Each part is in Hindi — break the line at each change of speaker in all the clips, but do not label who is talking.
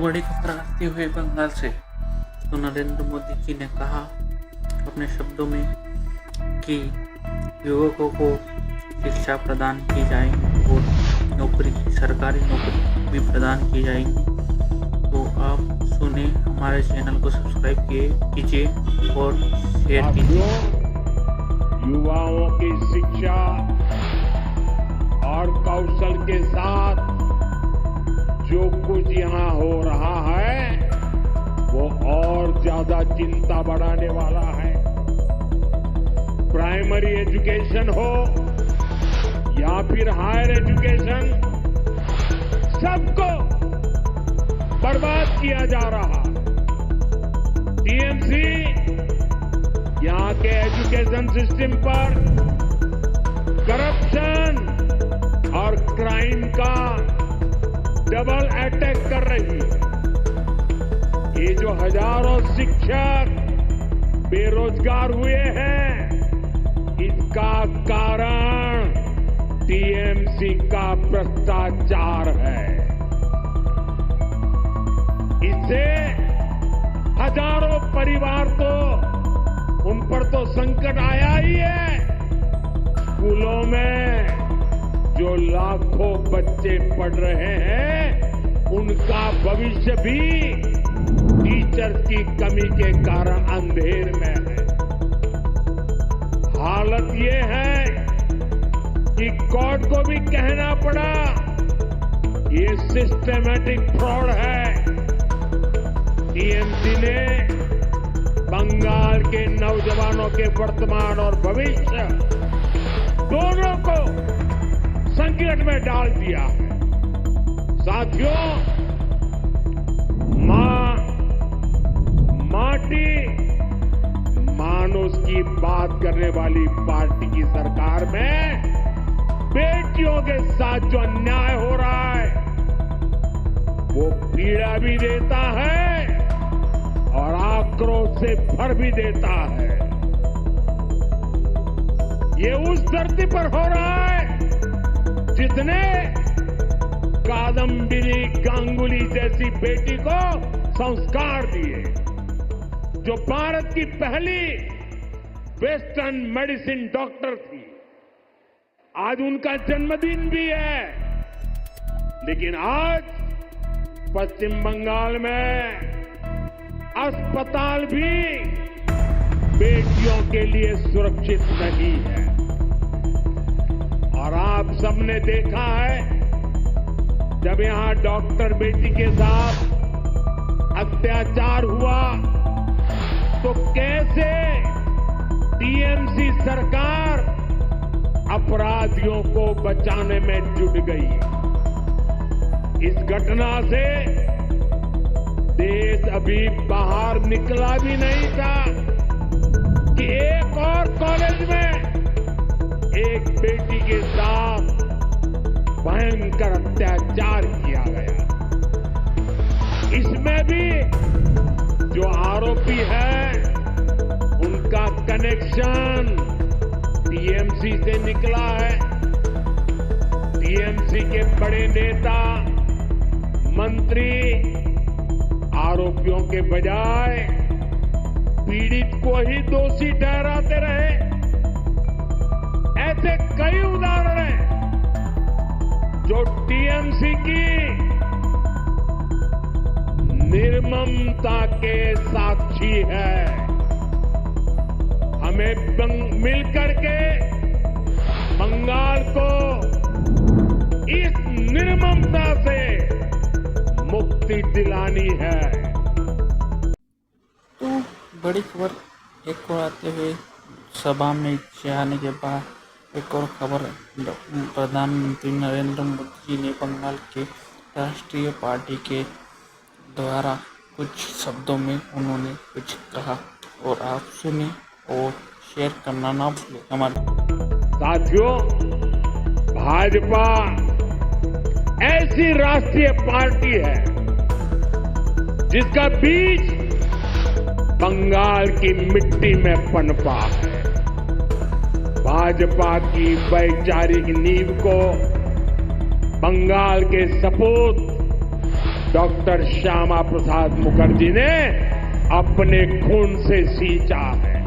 बड़ी खबर आती हुई बंगाल से। तो नरेंद्र मोदी जी ने कहा अपने शब्दों में कि युवकों को शिक्षा प्रदान की जाएगी और नौकरी, सरकारी नौकरी भी प्रदान की जाएगी। तो आप सुने, हमारे चैनल को सब्सक्राइब कीजिए और शेयर कीजिए।
युवाओं की शिक्षा और कौशल के साथ जो कुछ यहाँ हो रहा है वो और ज्यादा चिंता बढ़ाने वाला है। प्राइमरी एजुकेशन हो या फिर हायर एजुकेशन, सबको बर्बाद किया जा रहा। टीएमसी यहाँ के एजुकेशन सिस्टम पर करप्शन और क्राइम का डबल अटैक कर रही है। ये जो हजारों शिक्षक बेरोजगार हुए हैं, इसका कारण टीएमसी का भ्रष्टाचार है। इससे हजारों परिवार तो उन पर तो संकट आया ही है। स्कूलों में जो लाखों बच्चे पढ़ रहे हैं, उनका भविष्य भी टीचर्स की कमी के कारण अंधेर में है। हालत ये है कि कोर्ट को भी कहना पड़ा, ये सिस्टमैटिक फ्रॉड है। टीएमसी ने बंगाल के नौजवानों के वर्तमान और भविष्य दोनों को संकट में डाल दिया है। साथियों, माटी मानुष की बात करने वाली पार्टी की सरकार में बेटियों के साथ जो अन्याय हो रहा है वो पीड़ा भी देता है और आक्रोश से भर भी देता है। ये उस धरती पर हो रहा है जिसने कादम्बिनी गांगुली जैसी बेटी को संस्कार दिए, जो भारत की पहली वेस्टर्न मेडिसिन डॉक्टर थी। आज उनका जन्मदिन भी है, लेकिन आज पश्चिम बंगाल में अस्पताल भी बेटियों के लिए सुरक्षित नहीं है। और आप सबने देखा है, जब यहां डॉक्टर बेटी के साथ अत्याचार हुआ तो कैसे टीएमसी सरकार अपराधियों को बचाने में जुट गई। इस घटना से देश अभी बाहर निकला भी नहीं था कि एक और कॉलेज में एक बेटी के साथ भयंकर अत्याचार किया गया। इसमें भी जो आरोपी है, उनका कनेक्शन टीएमसी से निकला है। टीएमसी के बड़े नेता, मंत्री आरोपियों के बजाय पीड़ित को ही दोषी ठहराते रहे। ऐसे कई उदाहरण हैं जो टीएमसी की निर्ममता के साक्षी है। हमें मिलकर के बंगाल को इस निर्ममता से मुक्ति दिलानी है।
तो बड़ी खबर एक और आते हुए सभा में जाने के बाद एक और खबर, प्रधानमंत्री नरेंद्र मोदी जी ने बंगाल के राष्ट्रीय पार्टी के द्वारा कुछ शब्दों में उन्होंने कुछ कहा और आप सुने और शेयर करना ना भूलें हमारे।
साथियों, भाजपा ऐसी राष्ट्रीय पार्टी है जिसका बीज बंगाल की मिट्टी में पनपा है। भाजपा की वैचारिक नींव को बंगाल के सपूत डॉक्टर श्यामा प्रसाद मुखर्जी ने अपने खून से सींचा है।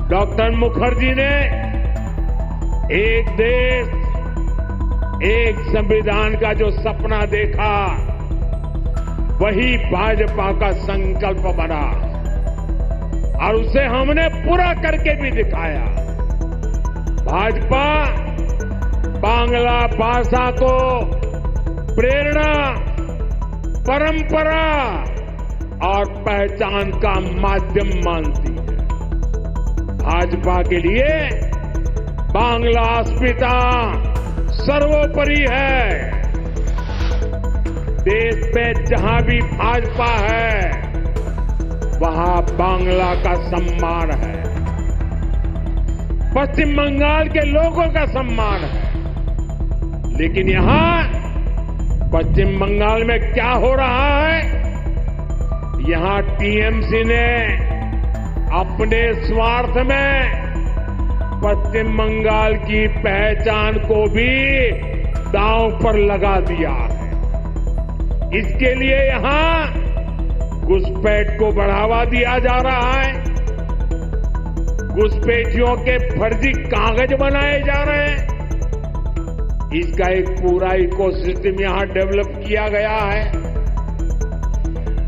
डॉक्टर मुखर्जी ने एक देश एक संविधान का जो सपना देखा, वही भाजपा का संकल्प बना और उसे हमने पूरा करके भी दिखाया। भाजपा बांग्ला भाषा को प्रेरणा, परंपरा और पहचान का माध्यम मानती है। भाजपा के लिए बांग्ला अस्मिता सर्वोपरि है। देश में जहां भी भाजपा है, वहां बांग्ला का सम्मान है, पश्चिम बंगाल के लोगों का सम्मान है। लेकिन यहां पश्चिम बंगाल में क्या हो रहा है? यहां टीएमसी ने अपने स्वार्थ में पश्चिम बंगाल की पहचान को भी दांव पर लगा दिया है। इसके लिए यहां घुसपैठ को बढ़ावा दिया जा रहा है। घुसपैठियों के फर्जी कागज बनाए जा रहे हैं। इसका एक पूरा इकोसिस्टम यहां डेवलप किया गया है।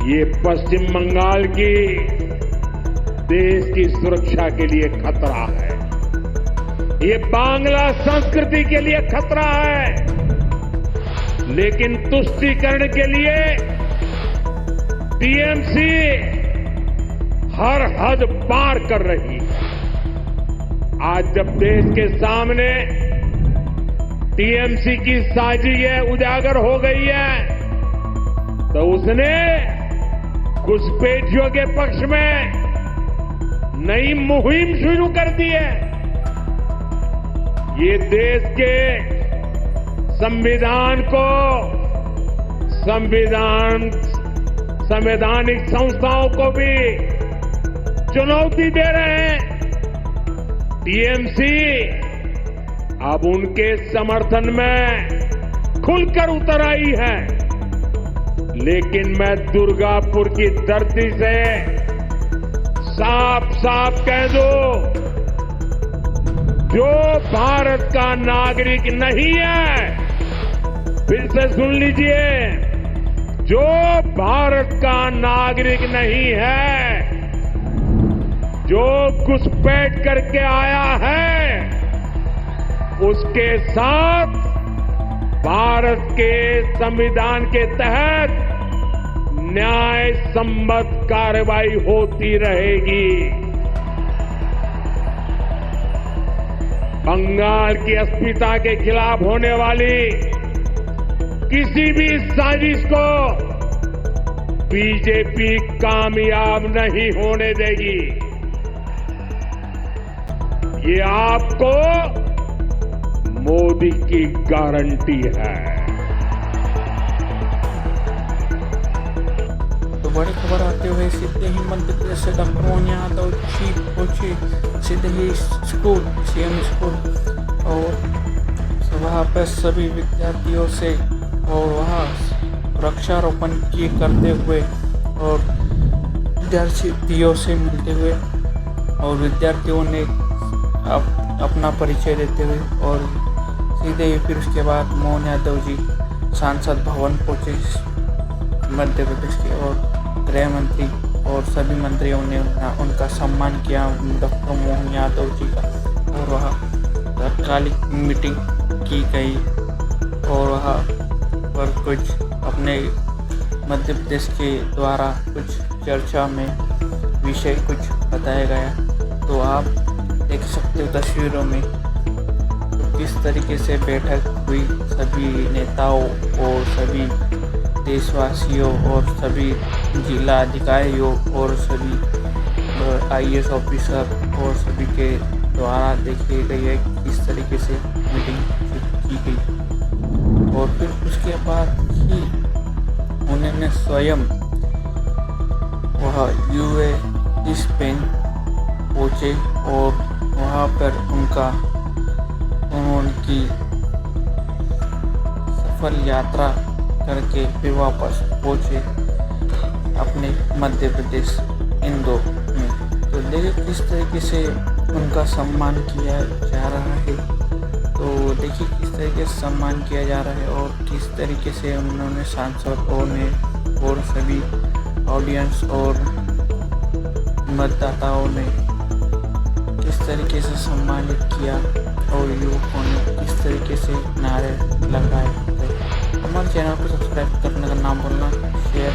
ये पश्चिम बंगाल की देश की सुरक्षा के लिए खतरा है। ये बांग्ला संस्कृति के लिए खतरा है। लेकिन तुष्टीकरण के लिए टीएमसी हर हद पार कर रही है। आज जब देश के सामने टीएमसी की साजिशें उजागर हो गई है, तो उसने घुसपैठियों के पक्ष में नई मुहिम शुरू कर दी है। ये देश के संविधान को, संवैधानिक संस्थाओं को भी चुनौती दे रहे हैं। टीएमसी अब उनके समर्थन में खुलकर उतर आई है। लेकिन मैं दुर्गापुर की धरती से साफ साफ कह दूं, जो भारत का नागरिक नहीं है, फिर से सुन लीजिए, जो भारत का नागरिक नहीं है, जो घुसपैठ करके आया है, उसके साथ भारत के संविधान के तहत न्याय संबद्ध कार्रवाई होती रहेगी। बंगाल की अस्मिता के खिलाफ होने वाली किसी भी साजिश को बीजेपी कामयाब नहीं होने देगी। ये आपको मोदी की गारंटी है।
तो बड़ी खबर आते हुए सीधे ही मध्य प्रदेश से डॉक्टर मोहन यादव जी पहुंचे सीधे ही स्कूल, सीएम स्कूल, और वहाँ पर सभी विद्यार्थियों से और वहाँ वृक्षारोपण किए करते हुए और विद्यार्थियों से मिलते हुए और विद्यार्थियों ने अपना परिचय देते हुए और सीधे ही फिर उसके बाद मोहन यादव जी सांसद भवन पहुंचे मध्य प्रदेश के, और गृह मंत्री और सभी मंत्रियों ने उनका सम्मान किया डॉक्टर मोहन यादव जी का। और वहाँ तत्कालिक मीटिंग की गई और वहाँ पर कुछ अपने मध्य प्रदेश के द्वारा कुछ चर्चा में विषय कुछ बताया गया। तो आप देख सकते हो तस्वीरों में तो किस तरीके से बैठक हुई सभी नेताओं और सभी देशवासियों और सभी जिला अधिकारियों और सभी आईएएस ऑफिसर और सभी के द्वारा देखी गई है किस तरीके से मीटिंग की गई। और फिर उसके बाद ही उन्होंने स्वयं वह यूए स्पेन पहुँचे और वहाँ पर उनकी सफल यात्रा करके वे वापस पहुँचे अपने मध्य प्रदेश इंदौर में। तो देखिए किस तरीके से उनका सम्मान किया जा रहा है। तो देखिए किस तरीके से सम्मान किया जा रहा है और किस तरीके से उन्होंने सांसदों ने और सभी ऑडियंस और मतदाताओं ने किस तरीके से सम्मानित किया और युवकों ने किस तरीके से नारे लगाए। हमारे चैनल को सब्सक्राइब करने का नाम बोलना, शेयर